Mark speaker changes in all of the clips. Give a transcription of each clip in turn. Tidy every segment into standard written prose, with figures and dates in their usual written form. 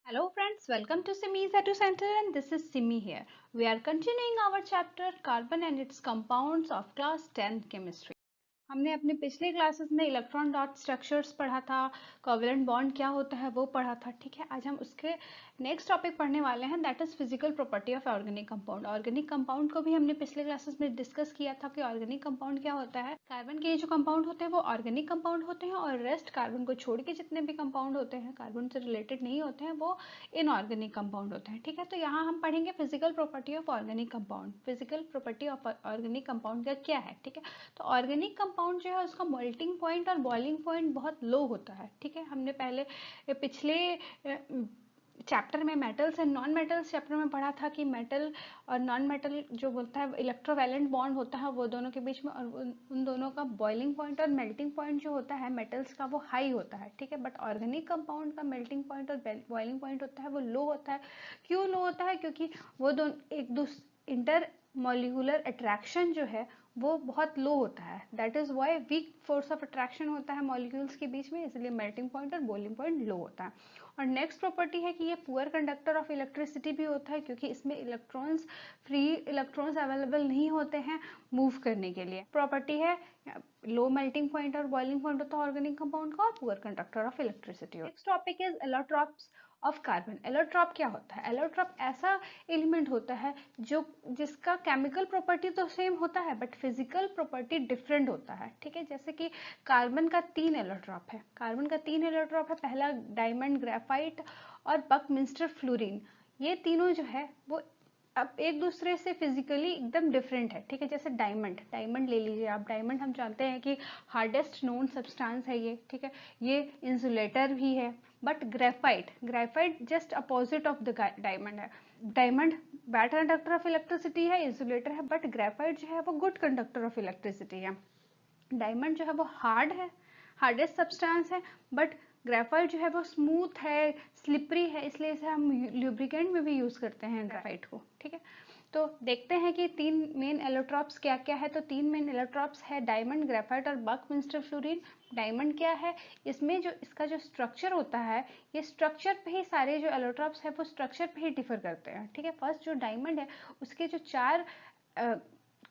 Speaker 1: Hello friends, welcome to Simi's Edu Center and this is Simi here. We are continuing our chapter Carbon and its Compounds of class 10 Chemistry. हमने अपने पिछले classes में electron dot structures पढ़ा था, covalent bond क्या होता है वो पढ़ा था। ठीक है, आज हम उसके नेक्स्ट टॉपिक पढ़ने वाले हैं, that is physical property of organic compound. Organic compound को भी हमने पिछले क्लासेस में डिस्कस किया था कि ऑर्गेनिक कंपाउंड क्या होता है। कार्बन के जो कंपाउंड होते हैं वो ऑर्गेनिक कंपाउंड होते हैं और रेस्ट कार्बन को छोड़ के जितने भी कंपाउंड होते हैं कार्बन से रिलेटेड नहीं होते हैं वो इनऑर्गेनिक कंपाउंड होते हैं। ठीक है, तो यहाँ हम पढ़ेंगे physical property of organic compound. Physical property of organic compound का क्या है। ठीक है, तो ऑर्गेनिक कंपाउंड जो है उसका मेल्टिंग पॉइंट और बॉइलिंग पॉइंट बहुत लो होता है। ठीक है, हमने पहले पिछले चैप्टर में metals and non metals chapter में पढ़ा था कि मेटल और नॉन मेटल जो बोलता है इलेक्ट्रोवैलेंट बॉन्ड होता है वो दोनों के बीच में, और उन दोनों का बॉइलिंग पॉइंट और मेल्टिंग पॉइंट जो होता है मेटल्स का वो हाई होता है। ठीक है, बट ऑर्गेनिक कंपाउंड का मेल्टिंग पॉइंट और बॉइलिंग पॉइंट होता है वो लो होता है। क्यों लो होता है? क्योंकि वो दोनों एक दूसरे इंटर मॉलिक्यूलर अट्रैक्शन जो है वो बहुत लो होता है। That is why weak force of attraction होता है मॉलिक्यूल्स के बीच में, इसलिए मेल्टिंग पॉइंट और बॉइलिंग पॉइंट लो होता है। और नेक्स्ट प्रॉपर्टी है कि ये पुअर कंडक्टर ऑफ इलेक्ट्रिसिटी भी होता है, क्योंकि इसमें इलेक्ट्रॉन्स फ्री इलेक्ट्रॉन्स अवेलेबल नहीं होते हैं मूव करने के लिए। प्रॉपर्टी है लो मेल्टिंग पॉइंट और बॉइलिंग पॉइंट होता है ऑर्गेनिक कंपाउंड का, और poor conductor of electricity. Next topic is allotropes of carbon. Allotrope क्या होता है? एलोट्रॉप ऐसा एलिमेंट होता है जो जिसका केमिकल प्रॉपर्टी तो सेम होता है बट फिजिकल प्रॉपर्टी डिफरेंट होता है। ठीक है, जैसे कि कार्बन का 3 एलोट्रॉप है। कार्बन का 3 एलोट्रॉप है, पहला डायमंड, ग्रेफाइट और बकमिंस्टर फ्लोरीन। ये तीनों जो है वो अब एक दूसरे से फिजिकली एकदम डिफरेंट है। ठीक है, जैसे डायमंड, डायमंड ले लीजिए आप। डायमंड हम जानते हैं कि हार्डेस्ट नोन सब्सटेंस है ये। ठीक है, ये इंसुलेटर भी है। But graphite, graphite just opposite of the diamond है। Diamond bad conductor of electricity है, इंसुलेटर है, बट ग्रेफाइट जो है वो गुड कंडक्टर ऑफ इलेक्ट्रिसिटी है। डायमंड जो है वो हार्ड है, हार्डेस्ट सब्सटेंस है, बट ग्रेफाइट जो है वो स्मूथ है, स्लिपरी है, इसलिए इसे हम ल्यूब्रिकेंट में भी यूज करते हैं ग्रेफाइट को। ठीक है, तो देखते हैं कि 3 मेन एलोट्रॉप्स क्या क्या है। तो 3 मेन एलोट्रॉप्स है डायमंड, ग्रेफाइट और बकमिंस्टर फ्लोरीन। डायमंड क्या है? इसमें जो इसका जो स्ट्रक्चर होता है, ये स्ट्रक्चर पे ही सारे जो एलोट्रॉप्स है वो स्ट्रक्चर पे ही डिफर करते हैं। ठीक है, फर्स्ट जो डायमंड है उसके जो 4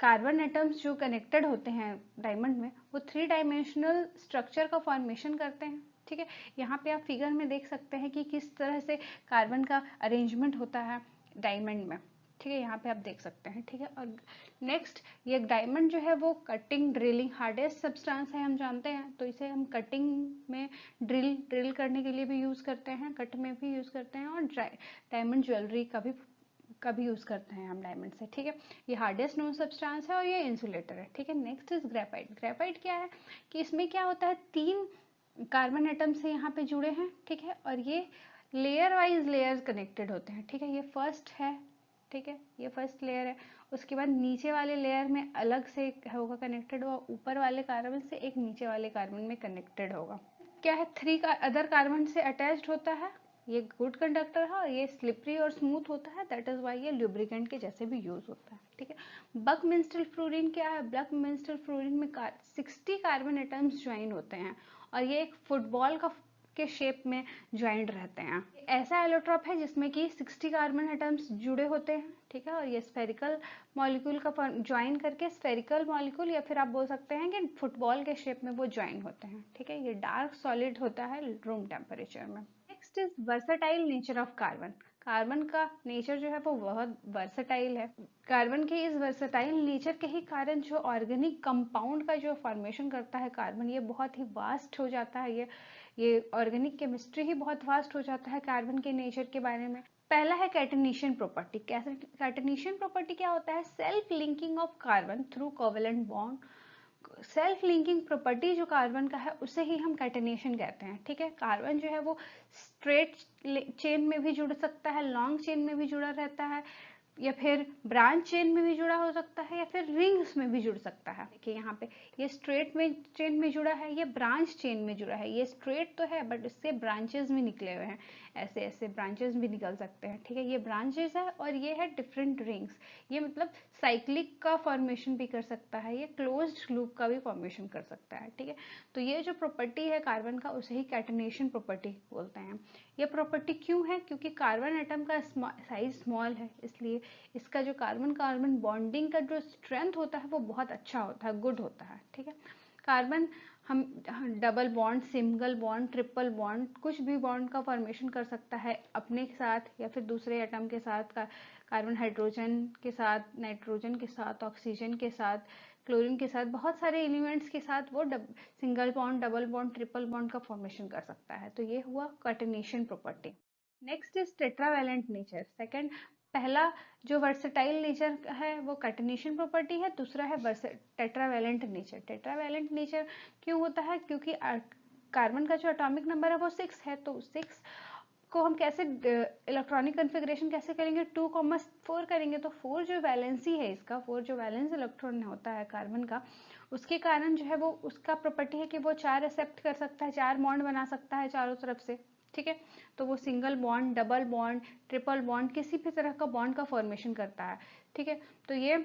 Speaker 1: कार्बन एटम्स जो कनेक्टेड होते हैं डायमंड में, वो 3 डायमेंशनल स्ट्रक्चर का फॉर्मेशन करते हैं। ठीक है, यहाँ पे आप फिगर में देख सकते हैं कि किस तरह से कार्बन का अरेंजमेंट होता है डायमंड में। ठीक है, यहाँ पे आप देख सकते हैं। ठीक है, और नेक्स्ट ये डायमंड जो है वो कटिंग, ड्रिलिंग, हार्डेस्ट सब्सटेंस है हम जानते हैं, तो इसे हम कटिंग में ड्रिल करने के लिए भी यूज करते हैं, कट में भी यूज करते हैं, और डायमंड ज्वेलरी का भी यूज करते हैं हम डायमंड से। ठीक है, ये हार्डेस्ट नोन सब्सटेंस है और ये इंसुलेटर है। ठीक है, नेक्स्ट इज ग्रेफाइट। ग्रेफाइट क्या है कि इसमें क्या होता है, 3 कार्बन एटम से यहाँ पे जुड़े हैं। ठीक है, और ये लेयर वाइज लेयर्स कनेक्टेड होते हैं। ठीक है, ये फर्स्ट है। ठीक है, ये फर्स्ट लेयर है, उसके बाद नीचे वाले लेयर में अलग से होगा कनेक्टेड होगा, ऊपर वाले कार्बन से एक नीचे वाले कार्बन में कनेक्टेड होगा। क्या है, 3 का अदर कार्बन से अटैच्ड होता है। ये गुड कंडक्टर है और ये स्लिपरी और स्मूथ होता है, दैट इज वाई ये ल्यूब्रिकेंट के जैसे भी यूज होता है। ठीक है, बकमिंस्टर फ्लोरीन क्या है? बकमिंस्टर फ्लोरीन में 60 कार्बन एटम्स ज्वाइन होते हैं और ये एक फुटबॉल का के शेप में ज्वाइंट रहते हैं। ऐसा एलोट्रॉप है जिसमें कि 60 कार्बन एटम्स जुड़े होते हैं। ठीक है, और ये स्फेरिकल मॉलिक्यूल का ज्वाइन करके स्फेरिकल मॉलिक्यूल, या फिर आप बोल सकते हैं कि फुटबॉल के शेप में वो ज्वाइन होते हैं। ठीक है, ये डार्क सॉलिड होता है रूम टेम्परेचर में। Next is versatile nature of carbon. Carbon का नेचर जो है वो बहुत वर्सेटाइल है। कार्बन के इस वर्सेटाइल नेचर के ही कारण जो ऑर्गेनिक कंपाउंड का जो फॉर्मेशन करता है कार्बन, ये बहुत ही वास्ट हो जाता है। ये ऑर्गेनिक केमिस्ट्री ही बहुत वास्ट हो जाता है कार्बन के नेचर के बारे में। पहला है कैटेनेशन प्रॉपर्टी। कैटेनेशन प्रॉपर्टी क्या होता है? Self linking of carbon through covalent bond. Self linking property जो कार्बन का है उसे ही हम कैटेनेशन कहते हैं। ठीक है, कार्बन जो है वो स्ट्रेट चेन में भी जुड़ सकता है, लॉन्ग चेन में भी जुड़ा रहता है, या फिर ब्रांच चेन में भी जुड़ा हो सकता है, या फिर रिंग्स में भी जुड़ सकता है। देखिए यहाँ पे ये स्ट्रेट में चेन में जुड़ा है, ये ब्रांच चेन में जुड़ा है। ये स्ट्रेट तो है बट इससे ब्रांचेस भी निकले हुए हैं, ऐसे ऐसे ब्रांचेस भी निकल सकते हैं। ठीक है, ये ब्रांचेस है और ये है डिफरेंट रिंग्स। ये मतलब साइक्लिक का फॉर्मेशन भी कर सकता है, ये क्लोज्ड लूप का भी फॉर्मेशन कर सकता है। ठीक है, तो ये जो प्रॉपर्टी है कार्बन का उसे ही कैटेनेशन प्रॉपर्टी बोलते हैं। ये प्रॉपर्टी क्यों है? क्योंकि कार्बन एटम का साइज स्मॉल है, इसलिए इसका जो कार्बन कार्बन बॉन्डिंग का जो स्ट्रेंथ होता है वो बहुत अच्छा होता है, गुड होता है। ठीक है, कार्बन हम double bond, single bond, triple bond, कुछ भी बॉन्ड का फॉर्मेशन कर सकता है अपने साथ या फिर दूसरे एटम के साथ, कार्बन हाइड्रोजन के साथ, नाइट्रोजन के साथ, ऑक्सीजन के साथ, क्लोरीन के साथ, बहुत सारे एलिमेंट्स के साथ वो single bond, double bond, triple bond का फॉर्मेशन कर सकता है। तो ये हुआ catenation property. Next is tetravalent nature. Second, पहला जो वर्सेटाइल नेचर है वो कैटेनेशन प्रॉपर्टी है, दूसरा है टेट्रावैलेंट नेचर। टेट्रावैलेंट नेचर क्यों होता है? क्योंकि कार्बन का जो एटॉमिक नंबर है वो 6 है, तो 6 को हम कैसे इलेक्ट्रॉनिक कन्फिग्रेशन कैसे करेंगे? 2,4 करेंगे, तो 4 जो वैलेंसी है इसका, 4 जो वैलेंस इलेक्ट्रॉन होता है कार्बन का, उसके कारण जो है वो उसका प्रॉपर्टी है कि वो 4 एक्सेप्ट कर सकता है, 4 बॉन्ड बना सकता है चारों तरफ से। ठीक है, तो वो single bond, double bond, triple bond, किसी भी तरह का बॉन्ड का फॉर्मेशन करता है। ठीक है, तो ये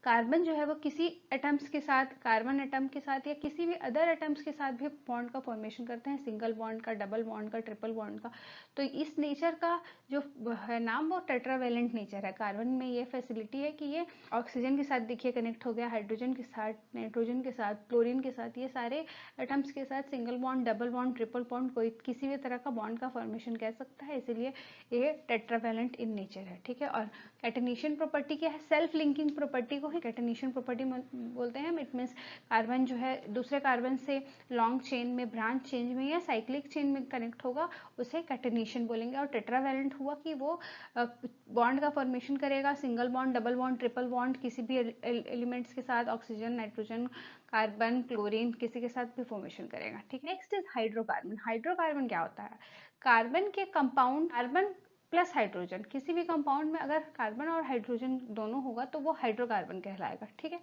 Speaker 1: कार्बन जो है वो किसी एटम्स के साथ, कार्बन एटम के साथ या किसी भी अदर एटम्स के साथ भी बॉन्ड का फॉर्मेशन करते हैं, सिंगल बॉन्ड का, डबल बॉन्ड का, ट्रिपल बॉन्ड का। तो इस नेचर का जो है नाम वो टेट्रावैलेंट नेचर है। कार्बन में ये फैसिलिटी है कि ये ऑक्सीजन के साथ देखिए कनेक्ट हो गया, हाइड्रोजन के साथ, नाइट्रोजन के साथ, क्लोरीन के साथ, ये सारे एटम्स के साथ single bond, double bond, triple bond, कोई किसी भी तरह का बॉन्ड का फॉर्मेशन कर सकता है, इसीलिए ये टेट्रावैलेंट इन नेचर है। ठीक है, और कैटेनेशन प्रॉपर्टी क्या है? सेल्फ लिंकिंग प्रॉपर्टी को ही कैटेनेशन प्रॉपर्टी बोलते हैं। इट मीन्स कार्बन जो है दूसरे कार्बन से लॉन्ग चेन में, ब्रांच चेन में या साइक्लिक चेन में कनेक्ट होगा, उसे कैटेनेशन बोलेंगे। और टेट्रावैलेंट हुआ कि वो बॉन्ड का फॉर्मेशन करेगा, single bond, double bond, triple bond, किसी भी एलिमेंट्स के साथ, ऑक्सीजन, नाइट्रोजन, कार्बन, क्लोरीन, किसी के साथ भी फॉर्मेशन करेगा। ठीक है, नेक्स्ट इज हाइड्रोकार्बन। हाइड्रोकार्बन क्या होता है? कार्बन के कंपाउंड, कार्बन प्लस हाइड्रोजन, किसी भी कंपाउंड में अगर कार्बन और हाइड्रोजन दोनों होगा तो वो हाइड्रोकार्बन कहलाएगा। ठीक है,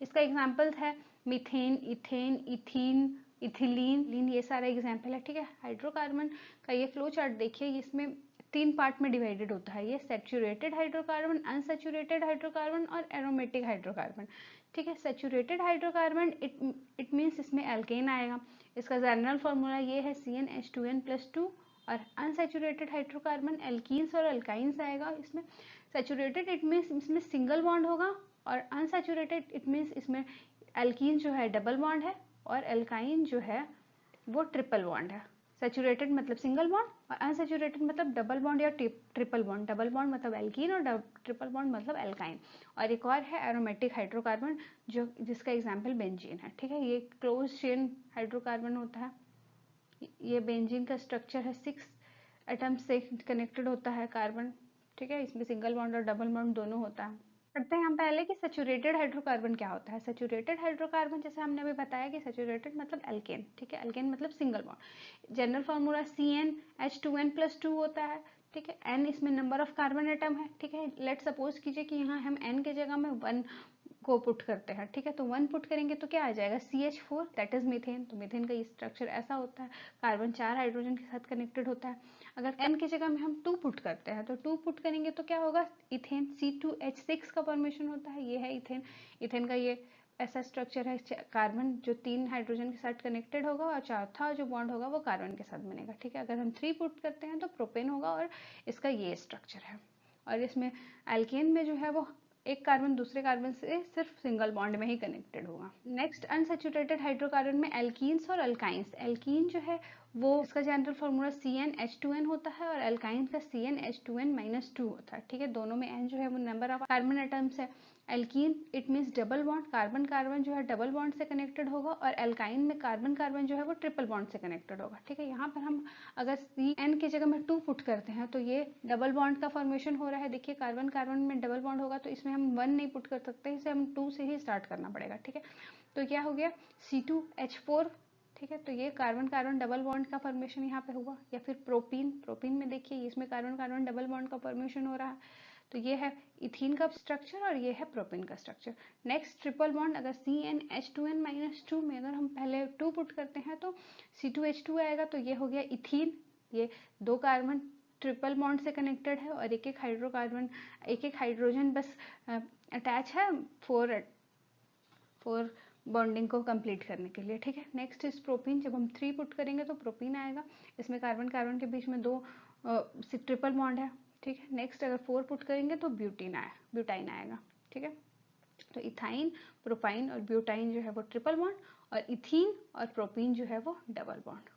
Speaker 1: इसका एग्जाम्पल्स है मीथेन, इथेन, इथीन, इथिलीन, ये सारा एग्जाम्पल है। ठीक है, हाइड्रोकार्बन का ये फ्लो चार्ट देखिए, इसमें 3 पार्ट में डिवाइडेड होता है। ये सैचुरेटेड हाइड्रोकार्बन, अनसैचुरेटेड हाइड्रोकार्बन और एरोमेटिक हाइड्रोकार्बन। ठीक है, सैचुरेटेड हाइड्रोकार्बन इट मीन्स इसमें एल्केन आएगा। इसका जनरल फॉर्मूला ये है CnH2n+2। और अनसैचुरेटेड हाइड्रोकार्बन एल्कीन्स और अल्काइंस आएगा। इसमें सैचुरेटेड इट मीन्स इसमें सिंगल बॉन्ड होगा, और अनसैचुरेटेड इट मीन्स इसमें एल्कीन जो है डबल बॉन्ड है और एल्काइन जो है वो ट्रिपल बॉन्ड है। सैचुरेटेड मतलब सिंगल बॉन्ड और अनसैचुरेटेड मतलब डबल बॉन्ड या ट्रिपल बॉन्ड। डबल बॉन्ड मतलब एल्कीन और ट्रिपल बॉन्ड मतलब एल्काइन। और एक और है एरोमेटिक हाइड्रोकार्बन, जो जिसका एग्जाम्पल बेंजीन है। ठीक है, ये क्लोज चेन हाइड्रोकार्बन होता है। ये बेंजीन का स्ट्रक्चर है, 6 एटम से कनेक्टेड होता है कार्बन। ठीक है, इसमें सिंगल बॉन्ड और डबल बॉन्ड दोनों होता है। पढ़ते हैं हम पहले कि सैचुरेटेड हाइड्रोकार्बन क्या होता है। सैचुरेटेड हाइड्रोकार्बन जैसे हमने अभी बताया कि सैचुरेटेड मतलब एल्केन। ठीक है, एल्केन मतलब single bond. General formula CnH2n+2 होता है। ठीक है, n इसमें नंबर ऑफ कार्बन एटम है। ठीक है, लेट सपोज कीजिए कि यहाँ हम n के जगह में 1 को पुट करते हैं। ठीक है, तो 1 पुट करेंगे तो क्या आ जाएगा? CH4, that is methane. तो मीथेन का ये स्ट्रक्चर ऐसा होता है, कार्बन 4 हाइड्रोजन के साथ कनेक्टेड होता है। अगर n की जगह में हम 2 पुट करते हैं तो 2 पुट करेंगे तो क्या होगा? इथेन, C2H6 का फॉर्मेशन होता है, ये है इथेन। इथेन का ये ऐसा स्ट्रक्चर है, कार्बन जो 3 हाइड्रोजन के साथ कनेक्टेड होगा और चौथा जो बॉन्ड होगा वो कार्बन के साथ बनेगा। ठीक है, अगर हम 3 पुट करते हैं तो प्रोपेन होगा और इसका ये स्ट्रक्चर है। और इसमें एल्केन में जो है वो एक कार्बन दूसरे कार्बन से सिर्फ सिंगल बॉन्ड में ही कनेक्टेड होगा। नेक्स्ट, अनसैचुरेटेड हाइड्रोकार्बन में एल्कीन्स और अल्काइंस। एल्कीन जो है वो इसका जनरल फॉर्मूला CnH2n होता है और एल्काइन का CnH2n-2 होता है। ठीक है, दोनों में n जो है वो नंबर ऑफ कार्बन एटम्स है। Alkene it means double bond, carbon carbon जो है डबल बॉन्ड से कनेक्टेड होगा, और एल्काइन में कार्बन कार्बन जो है वो ट्रिपल बॉन्ड से कनेक्टेड होगा। ठीक है, यहाँ पर हम अगर CN की जगह में 2 पुट करते हैं तो ये डबल बॉन्ड का फॉर्मेशन हो रहा है। देखिए, कार्बन कार्बन में डबल बॉन्ड होगा तो इसमें हम 1 नहीं पुट कर सकते, इसे हम 2 से ही स्टार्ट करना पड़ेगा। ठीक है, तो क्या हो गया? C2H4। ठीक है, तो ये कार्बन कार्बन डबल बॉन्ड का फॉर्मेशन यहाँ पे हुआ। या फिर प्रोपीन, प्रोपीन में देखिए इसमें कार्बन कार्बन डबल बॉन्ड का फॉर्मेशन हो रहा है। तो ये है इथीन का स्ट्रक्चर और ये है प्रोपेन का स्ट्रक्चर। नेक्स्ट, ट्रिपल बॉन्ड, अगर CnH2n-2 में अगर हम पहले 2 पुट करते हैं तो C2H2 आएगा, तो ये हो गया इथीन। ये 2 कार्बन ट्रिपल बॉन्ड से कनेक्टेड है और एक एक हाइड्रोकार्बन, एक एक हाइड्रोजन बस अटैच है 4 बॉन्डिंग को कंप्लीट करने के लिए, ठीक है। Next is propene. जब हम 3 पुट करेंगे तो प्रोपीन आएगा, इसमें कार्बन कार्बन के बीच में 2 ट्रिपल बॉन्ड है, ठीक है। नेक्स्ट अगर 4 पुट करेंगे तो ब्यूटाइन आएगा, ठीक है। तो इथाइन, प्रोपाइन और ब्यूटाइन जो है वो ट्रिपल बॉन्ड, और इथीन और प्रोपीन जो है वो डबल बॉन्ड।